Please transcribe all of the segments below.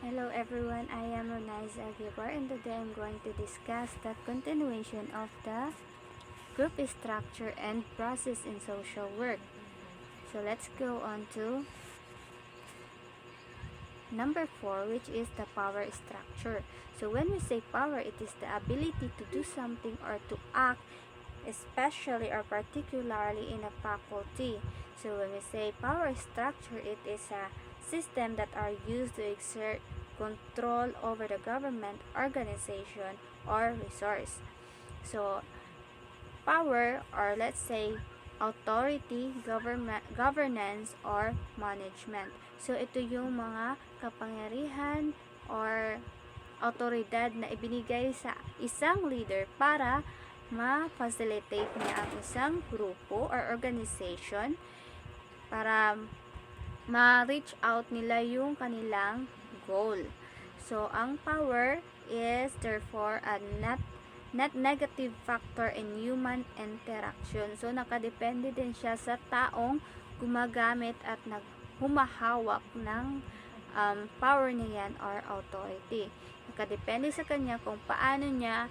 Hello everyone, I am Ronaiza Aguilar and today I'm going to discuss the continuation of the group structure and process in social work. So let's go on to number 4, which is the power structure. So when we say power, it is the ability to do something or to act, especially or particularly in a faculty. So when we say power structure, it is a system that are used to exert control over the government, organization, or resource. So power, or let's say authority, governance, or management. So ito yung mga kapangyarihan or autoridad na ibinigay sa isang leader para ma-facilitate niya ang isang grupo or organization para ma-reach out nila yung kanilang goal. So, ang power is therefore a not negative factor in human interaction. So, nakadepende din siya sa taong gumagamit at humahawak ng power niya yan or authority. Nakadepende sa kanya kung paano niya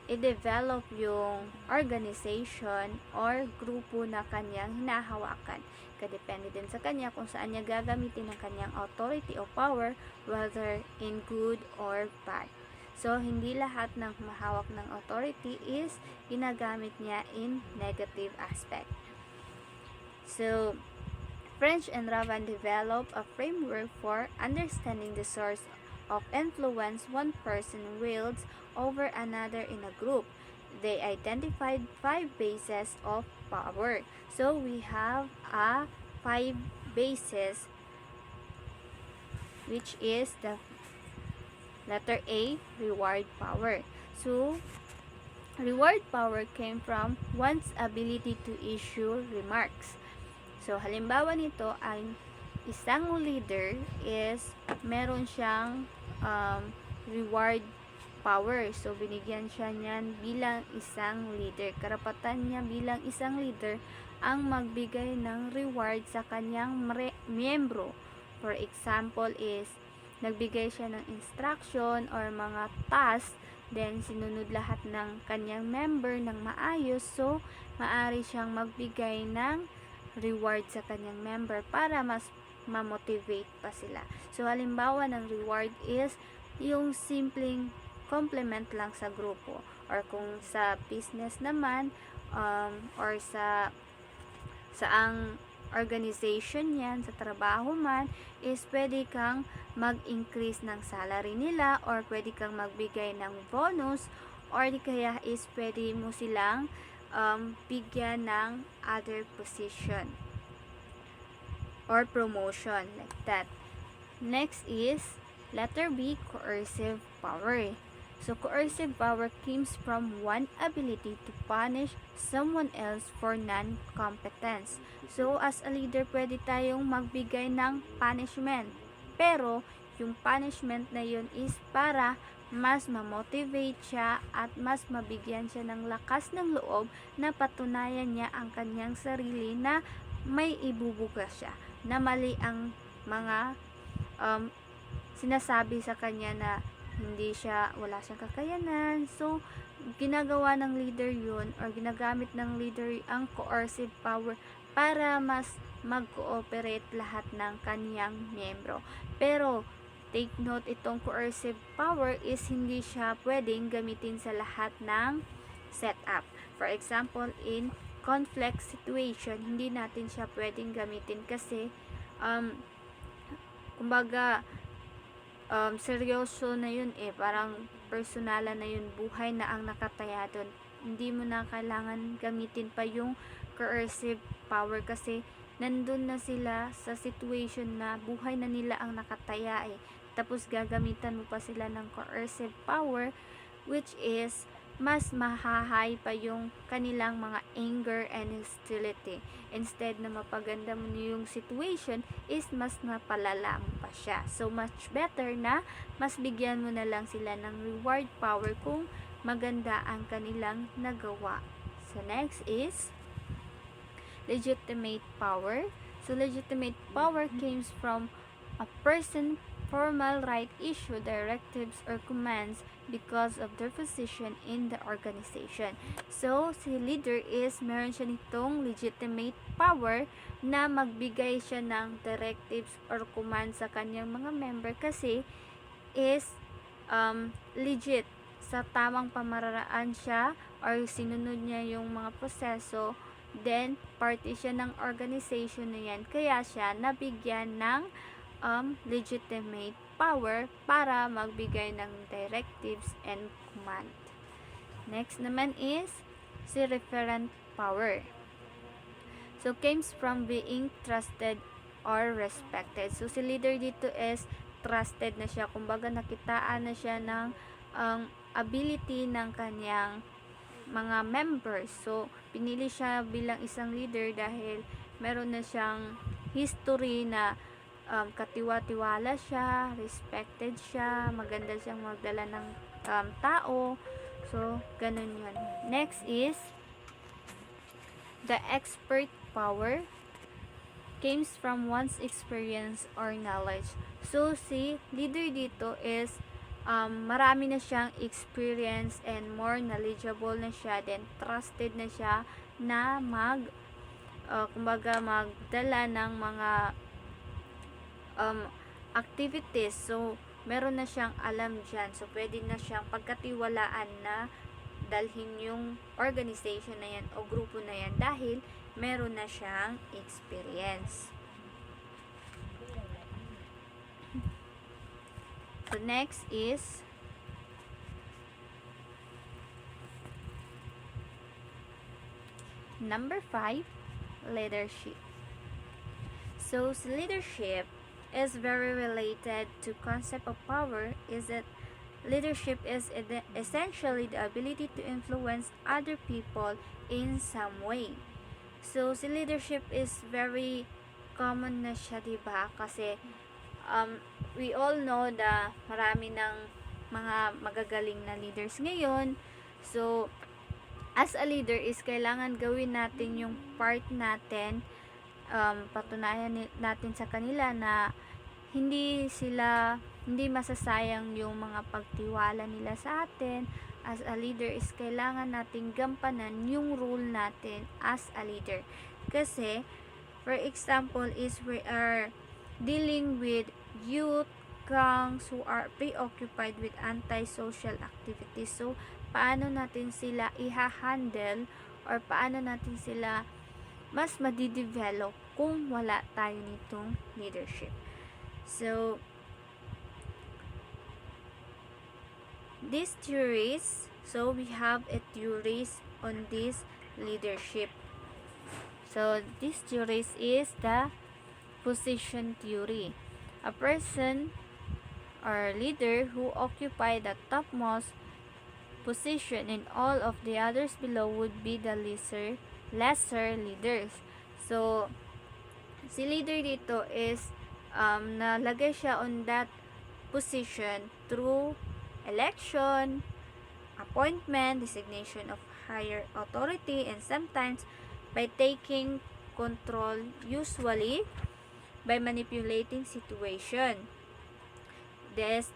i-develop yung organization or grupo na kanyang hinahawakan. Kadepende din sa kanya kung saan niya gagamitin ang kanyang authority o power, whether in good or bad. So, hindi lahat ng mahawak ng authority is ginagamit niya in negative aspect. So, French and Ravan developed a framework for understanding the source of influence one person wields over another in a group. They identified 5 bases of power. So we have 5 bases, which is the letter A, reward power. So reward power came from one's ability to issue remarks. So, halimbawa nito ay isang leader is meron siyang reward power. So, binigyan siya niyan bilang isang leader. Karapatan niya bilang isang leader ang magbigay ng reward sa kanyang miyembro. For example is, nagbigay siya ng instruction or mga task, then sinunod lahat ng kanyang member ng maayos. So, maari siyang magbigay ng reward sa kanyang member para mas ma-motivate pa sila. So, halimbawa ng reward is yung simpleng compliment lang sa grupo. Or kung sa business naman, or sa ang organization yan, sa trabaho man, is pwede kang mag-increase ng salary nila or pwede kang magbigay ng bonus or di kaya is pwede mo silang bigyan ng other position or promotion, like that. Next is letter B, coercive power. So coercive power comes from one ability to punish someone else for non-competence. So as a leader, pwede tayong magbigay ng punishment. Pero yung punishment na yun is para mas ma-motivate siya at mas mabigyan siya ng lakas ng loob na patunayan niya ang kanyang sarili na may ibubuga siya, na mali ang mga sinasabi sa kanya na wala siyang kakayanan. So, ginagawa ng leader yun or ginagamit ng leader ang coercive power para mas mag-cooperate lahat ng kaniyang miyembro. Pero, take note, itong coercive power is hindi siya pwedeng gamitin sa lahat ng setup. For example, in conflict situation, hindi natin siya pwedeng gamitin kasi kumbaga seryoso na yun parang personalan na yun, buhay na ang nakataya doon. Hindi mo na kailangan gamitin pa yung coercive power kasi nandun na sila sa situation na buhay na nila ang nakataya tapos gagamitan mo pa sila ng coercive power, which is mas mahahay pa yung kanilang mga anger and hostility. Instead na mapaganda mo yung situation, is mas napalala mo pa siya. So, much better na mas bigyan mo na lang sila ng reward power kung maganda ang kanilang nagawa. So, next is legitimate power. So, legitimate power comes from A person formal right issue directives or commands because of their position in the organization. So, si leader is meron siya nitong legitimate power na magbigay siya ng directives or command sa kanyang mga member kasi is legit sa tamang pamararaan siya or sinunod niya yung mga proseso, then party siya ng organization na yan, kaya siya nabigyan ng legitimate power para magbigay ng directives and command. Next naman is si referent power. So, comes from being trusted or respected. So, si leader dito is trusted na siya. Kumbaga, nakitaan na siya ng ability ng kanyang mga members. So, pinili siya bilang isang leader dahil meron na siyang history na katiwa-tiwala siya, respected siya, maganda siyang magdala ng tao. So, ganun yun. Next is the expert power comes from one's experience or knowledge. So, si leader dito is marami na siyang experience and more knowledgeable na siya, then trusted na siya na kumbaga magdala ng mga activities. So, meron na siyang alam dyan. So, pwede na siyang pagkatiwalaan na dalhin yung organization na yan o grupo na yan dahil meron na siyang experience. So, next is number 5, leadership. So, leadership is very related to concept of power. Is that leadership is essentially the ability to influence other people in some way. So, si leadership is very common na siya, diba? Kasi we all know na marami ng mga magagaling na leaders ngayon. So, as a leader is kailangan gawin natin yung part natin, patunayan natin sa kanila na hindi masasayang yung mga pagtiwala nila sa atin. As a leader is kailangan nating gampanan yung role natin as a leader. Kasi, for example, is we are dealing with youth, gangs who are preoccupied with anti-social activities. So, paano natin sila i-handle or paano natin sila mas madidevelop kung wala tayo nitong leadership. So, these theories, so we have a theories on this leadership. So, this theories is the position theory. A person or leader who occupy the topmost position and all of the others below would be the lesser leaders. So, si leader dito is nalagay siya on that position through election, appointment, designation of higher authority, and sometimes by taking control, usually by manipulating situation. This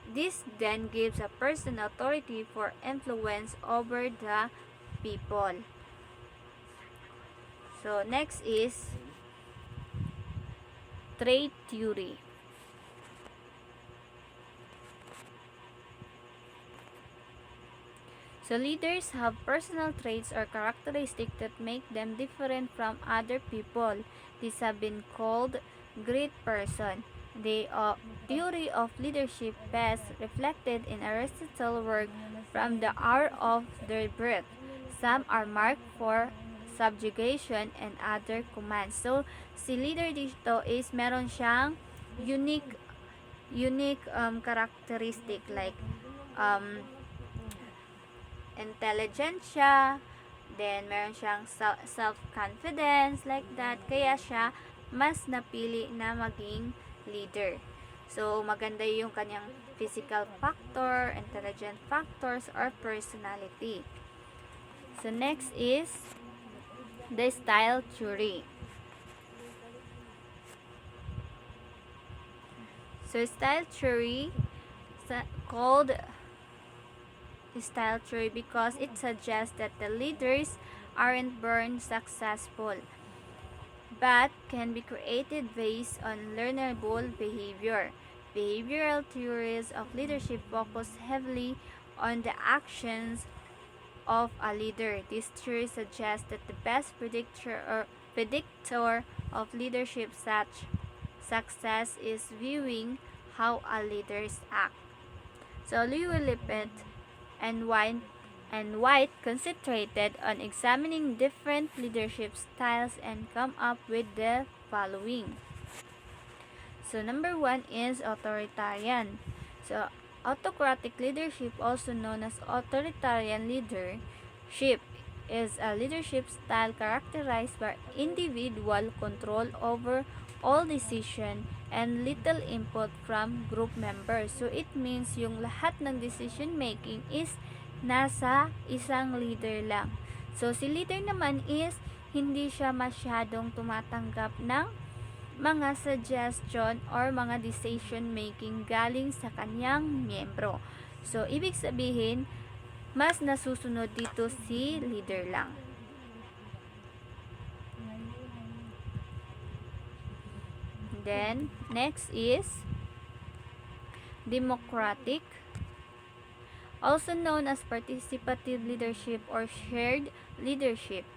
then gives a person authority for influence over the people. So, next is trait theory. So, leaders have personal traits or characteristics that make them different from other people. These have been called great person. The theory of leadership best reflected in Aristotle's work From the hour of their birth. Some are marked for subjugation and other commands. So, si leader dito is meron siyang unique characteristic like intelligent siya, then meron siyang self-confidence like that, kaya siya mas napili na maging leader. So, maganda yung kanyang physical factor, intelligent factors, or personality. So, next is the style theory. So style theory called style theory because it suggests that the leaders aren't born successful but can be created based on learnable behavior. Behavioral theories of leadership focus heavily on the actions of a leader. This theory suggests that the best predictor of leadership success is viewing how a leaders act. So Lewis-Lippert and White concentrated on examining different leadership styles and come up with the following. So number 1 is authoritarian. So autocratic leadership, also known as authoritarian leadership, is a leadership style characterized by individual control over all decision and little input from group members. So it means yung lahat ng decision making is nasa isang leader lang. So si leader naman is hindi siya masyadong tumatanggap ng mga suggestion or mga decision making galing sa kanyang miyembro. So ibig sabihin, mas nasusunod dito si leader lang. Then, next is democratic, also known as participative leadership or shared leadership,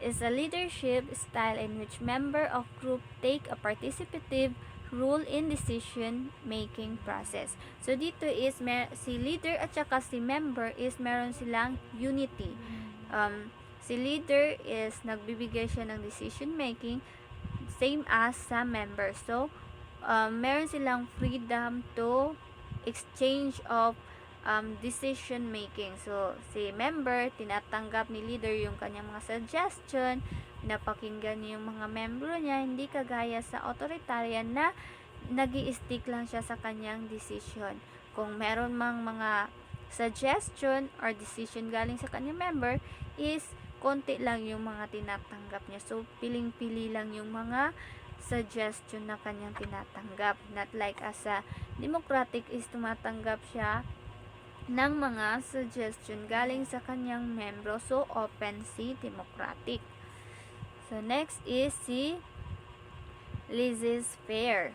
is a leadership style in which members of group take a participative role in decision making process. So dito is si leader at saka si member is meron silang unity. Si leader is nagbibigay siya ng decision making same as sa member. So meron silang freedom to exchange of decision making. So si member tinatanggap ni leader yung kanyang mga suggestion, napakinggan niya yung mga membro niya, hindi kagaya sa authoritarian na nag-i-stick lang siya sa kanyang decision. Kung meron mang mga suggestion or decision galing sa kanyang member is konti lang yung mga tinatanggap niya. So piling-pili lang yung mga suggestion na kanyang tinatanggap. Not like as a democratic is tumatanggap siya ng mga suggestion galing sa kanyang membro. So open si democratic. So next is si laissez-faire.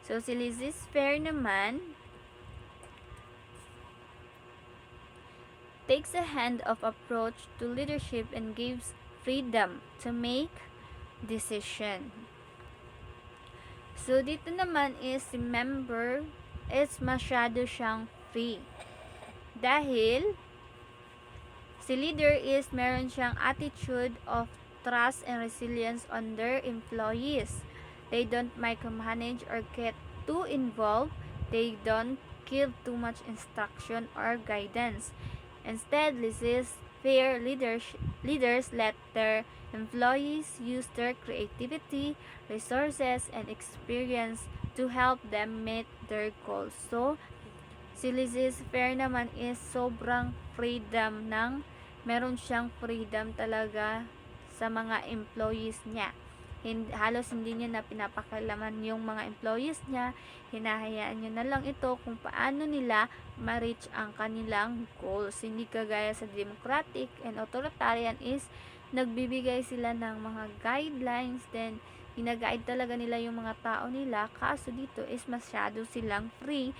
So si laissez-faire naman takes a hand-off approach to leadership and gives freedom to make decision. So dito naman is si member is masyado siyang free. Dahil si leader is meron siyang attitude of trust and resilience on their employees. They don't micromanage or get too involved. They don't give too much instruction or guidance. Instead, laissez-faire leaders let their employees use their creativity, resources, and experience to help them meet their goals. So, si laissez-faire naman is sobrang freedom meron siyang freedom talaga sa mga employees niya. Halos hindi niya na pinapakailaman yung mga employees niya, hinahayaan niya na lang ito kung paano nila ma-reach ang kanilang goals. Hindi kagaya sa democratic and authoritarian is nagbibigay sila ng mga guidelines, then gina-guide talaga nila yung mga tao nila. Kaso dito is masyado silang free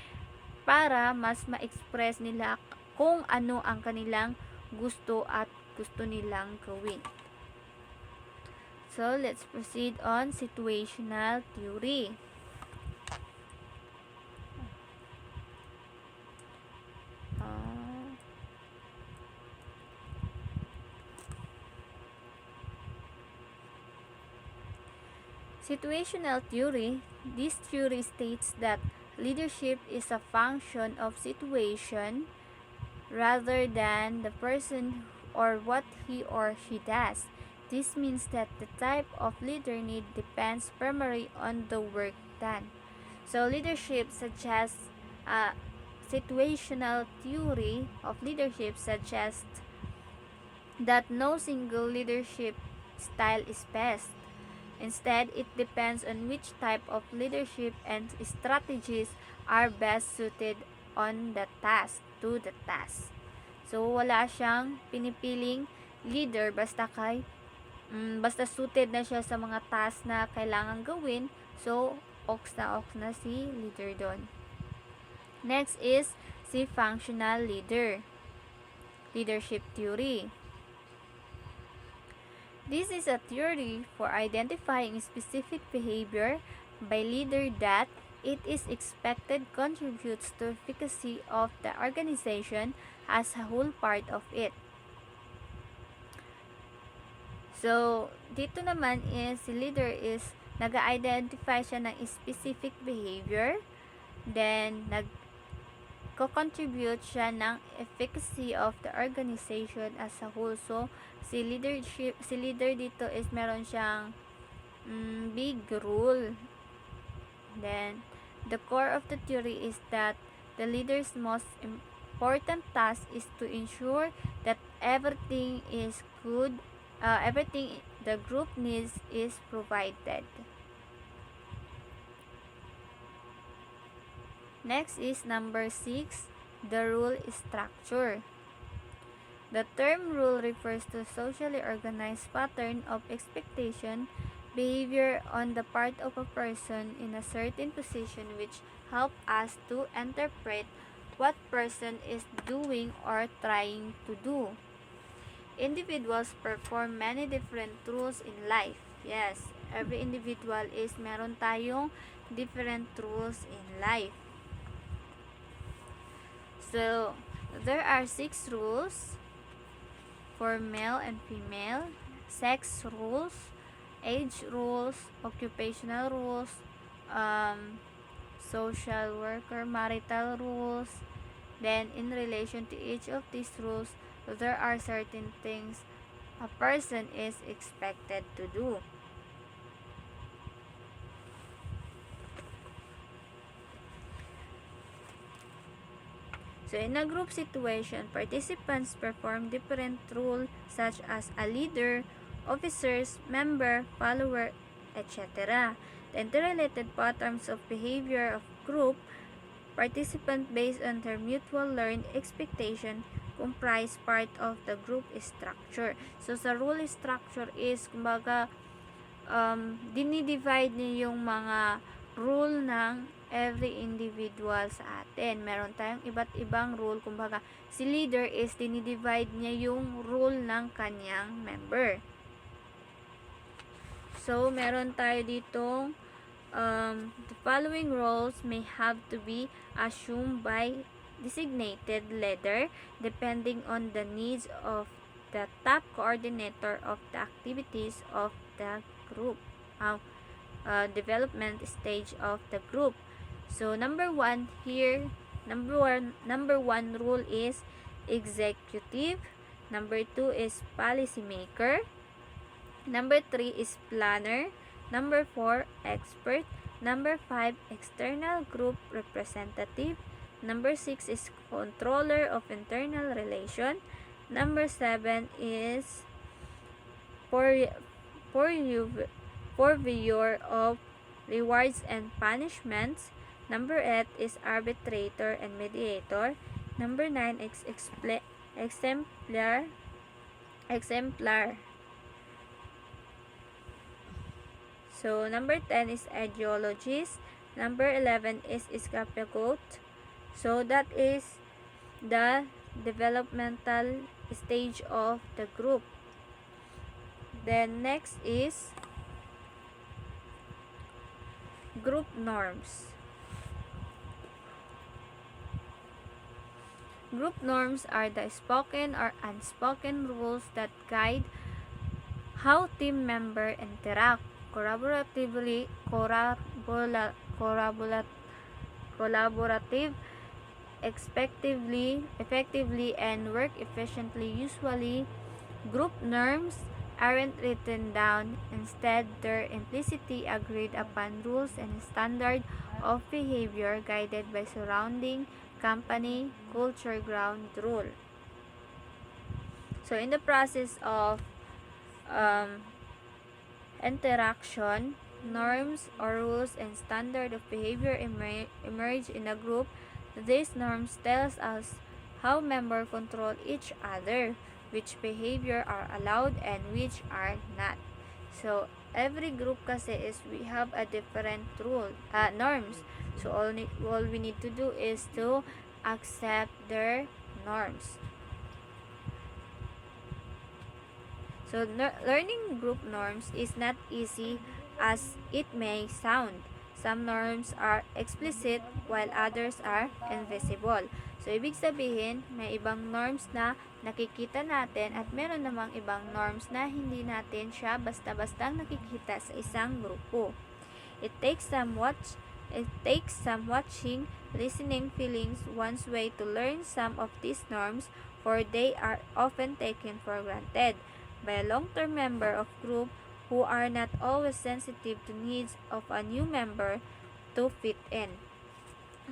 para mas ma-express nila kung ano ang kanilang gusto at gusto nilang gawin. So, let's proceed on situational theory. Situational theory. This theory states that leadership is a function of situation rather than the person or what he or she does. This means that the type of leader need depends primarily on the work done. So leadership suggests situational theory of leadership suggests that no single leadership style is best. Instead, it depends on which type of leadership and strategies are best suited on the task, to the task. So, wala siyang pinipiling leader basta suited na siya sa mga task na kailangan gawin. So, ox na si leader doon. Next is si functional leadership theory. This is a theory for identifying specific behavior by leader that it is expected contributes to efficacy of the organization as a whole part of it. So, dito naman is si leader is nag-identify siya ng specific behavior, then nag-contribute siya ng efficacy of the organization as a whole. So, si leader dito is meron siyang big rule. Then, the core of the theory is that the leader's most important task is to ensure that everything the group needs is provided. Next is number 6, the rule structure. The term rule refers to socially organized pattern of expectation behavior on the part of a person in a certain position which help us to interpret what person is doing or trying to do. Individuals perform many different rules in life. Yes, every individual is meron tayong different rules in life. So, there are 6 rules for male and female, sex rules, age rules, occupational rules, social worker, marital rules. Then, in relation to each of these rules, there are certain things a person is expected to do. So, in a group situation, participants perform different roles such as a leader, officers, member, follower, etc. The interrelated patterns of behavior of group participants based on their mutual learned expectation comprise part of the group structure. So, sa rule structure is, kumbaga, dinidivide niya yung mga rule ng every individual sa atin. Meron tayong iba't ibang rule. Kumbaga, si leader is dinidivide niya yung rule ng kanyang member. So, meron tayo ditong the following roles may have to be assumed by designated leader depending on the needs of the top coordinator of the activities of the group, development stage of the group. So, number one rule is executive. Number 2 is policy maker. Number 3 is planner. Number 4, expert. Number 5, external group representative. Number 6 is controller of internal relation. Number 7 is purveyor of rewards and punishments. Number 8 is arbitrator and mediator. Number 9 is exemplar. So, number 10 is ideologist. Number 11 is scapegoat. So, that is the developmental stage of the group. Then, next is group norms. Group norms are the spoken or unspoken rules that guide how team members interact collaborative, effectively, and work efficiently. Usually, group norms aren't written down. Instead, they're implicitly agreed upon rules and standards of behavior guided by surrounding company culture ground rule. So, in the process of interaction, norms or rules and standard of behavior emerge in a group. These norms tells us how members control each other, which behavior are allowed and which are not. So, every group kasi is we have a different norms. So, all we need to do is to accept their norms. So, learning group norms is not easy as it may sound. Some norms are explicit while others are invisible. So, ibig sabihin, may ibang norms na nakikita natin at meron namang ibang norms na hindi natin siya basta-bastang nakikita sa isang grupo. It takes some watching, listening, feelings one's way to learn some of these norms, for they are often taken for granted by a long-term member of group who are not always sensitive to needs of a new member to fit in.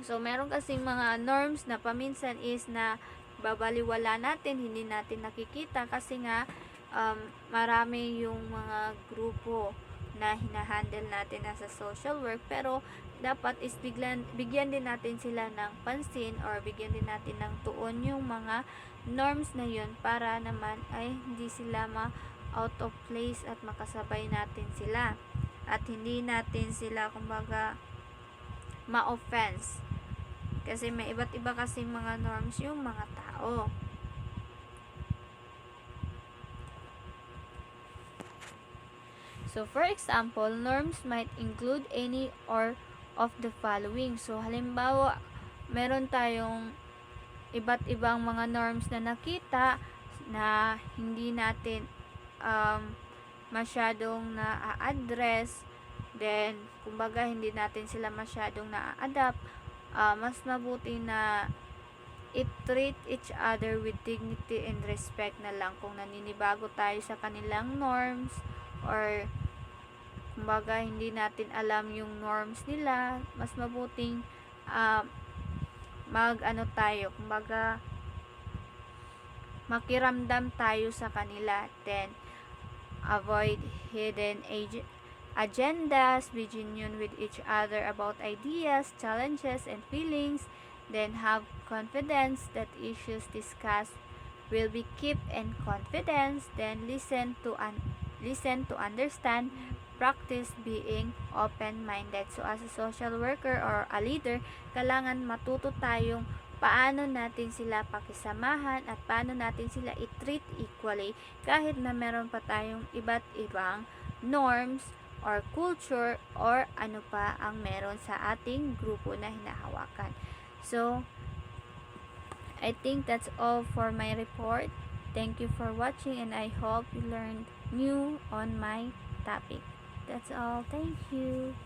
So, meron kasing mga norms na paminsan is na babaliwala natin, hindi natin nakikita kasi nga marami yung mga grupo na hinahandle natin as a social work, pero dapat is bigyan din natin sila ng pansin or bigyan din natin ng tuon yung mga norms na yun para naman ay hindi sila out of place at makasabay natin sila at hindi natin sila kumbaga ma-offense kasi may iba't iba kasi mga norms yung mga tao. So, for example, norms might include any or of the following. So, halimbawa, meron tayong iba't ibang mga norms na nakita na hindi natin masyadong na-address, then, kumbaga, hindi natin sila masyadong na-adapt. Mas mabuti na i-treat each other with dignity and respect na lang kung naninibago tayo sa kanilang norms or kumbaga hindi natin alam yung norms nila, mas mabuting tayo, kumbaga makiramdam tayo sa kanila. Then avoid hidden agendas, be genuine with each other about ideas, challenges and feelings. Then have confidence that issues discussed will be kept in confidence. Then listen to understand, practice being open-minded. So, as a social worker or a leader, kailangan matuto tayong paano natin sila pakisamahan at paano natin sila i-treat equally kahit na meron pa tayong iba't ibang norms or culture or ano pa ang meron sa ating grupo na hinahawakan. So, I think that's all for my report. Thank you for watching and I hope you learned new on my topic. That's all. Thank you.